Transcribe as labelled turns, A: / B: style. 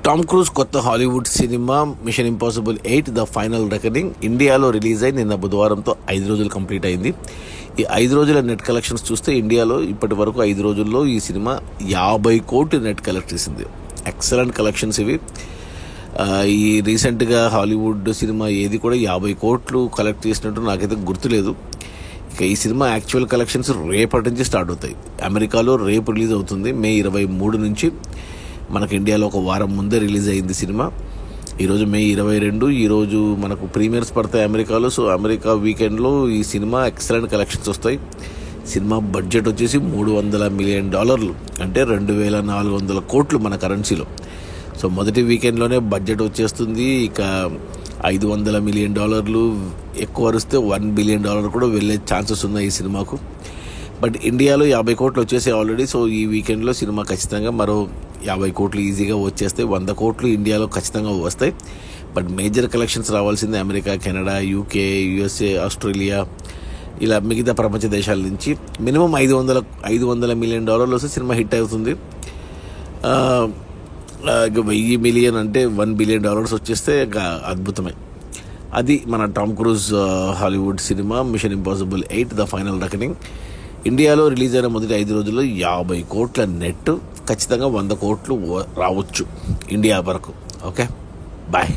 A: Tom Cruise కొత్త Hollywood cinema Mission Impossible 8 the final reckoning ఇండియాలో release అయి నిన్న బుధవారంతో 5 రోజులు కంప్లీట్ అయింది. ఈ 5 రోజుల నెట్ కలెక్షన్స్ చూస్తే ఇండియాలో ఇప్పటి వరకు 5 రోజుల్లో ఈ సినిమా 50 కోట్లు నెట్ కలెక్ట్ చేసింది. ఎక్సలెంట్ కలెక్షన్స్ ఇవి. ఈ రీసెంట్గా హాలీవుడ్ సినిమా ఏది కూడా 50 కోట్లు కలెక్ట్ చేసినట్టు నాకైతే గుర్తులేదు. ఇక ఈ సినిమా యాక్చువల్ కలెక్షన్స్ రేపటి నుంచి స్టార్ట్ అవుతాయి. అమెరికాలో రేపు రిలీజ్ అవుతుంది. మే 23 నుంచి. మనకు ఇండియాలో ఒక వారం ముందే రిలీజ్ అయింది సినిమా. ఈరోజు మే 22. ఈరోజు మనకు ప్రీమియర్స్ పడతాయి అమెరికాలో. సో అమెరికా వీకెండ్లో ఈ సినిమా ఎక్సలెంట్ కలెక్షన్స్ వస్తాయి. సినిమా బడ్జెట్ వచ్చేసి $300 మిలియన్, అంటే 2400 కోట్లు మన కరెన్సీలో. సో మొదటి వీకెండ్లోనే బడ్జెట్ వచ్చేస్తుంది. ఇక $500 మిలియన్, ఎక్కువ వరిస్తే $1 బిలియన్ కూడా వెళ్ళే ఛాన్సెస్ ఉన్నాయి ఈ సినిమాకు. బట్ ఇండియాలో 50 కోట్లు వచ్చేసాయి ఆల్రెడీ. సో ఈ వీకెండ్లో సినిమా ఖచ్చితంగా మరో 50 కోట్లు ఈజీగా వచ్చేస్తాయి. 100 కోట్లు ఇండియాలో ఖచ్చితంగా వస్తాయి. బట్ మేజర్ కలెక్షన్స్ రావాల్సిందే America, Canada, UK, USA, Australia, ఇలా మిగతా ప్రపంచ దేశాల నుంచి. మినిమం $500 మిలియన్ వస్తే సినిమా హిట్ అవుతుంది. 1000 మిలియన్ అంటే $1 బిలియన్ వచ్చేస్తే ఇంకా అద్భుతమే. అది మన Tom Cruise Hollywood cinema Mission Impossible 8 the final reckoning. ఇండియాలో రిలీజ్ అయిన మొదటి 5 రోజుల్లో 50 కోట్ల నెట్, ఖచ్చితంగా 100 కోట్లు రావచ్చు ఇండియా వరకు. Okay, bye.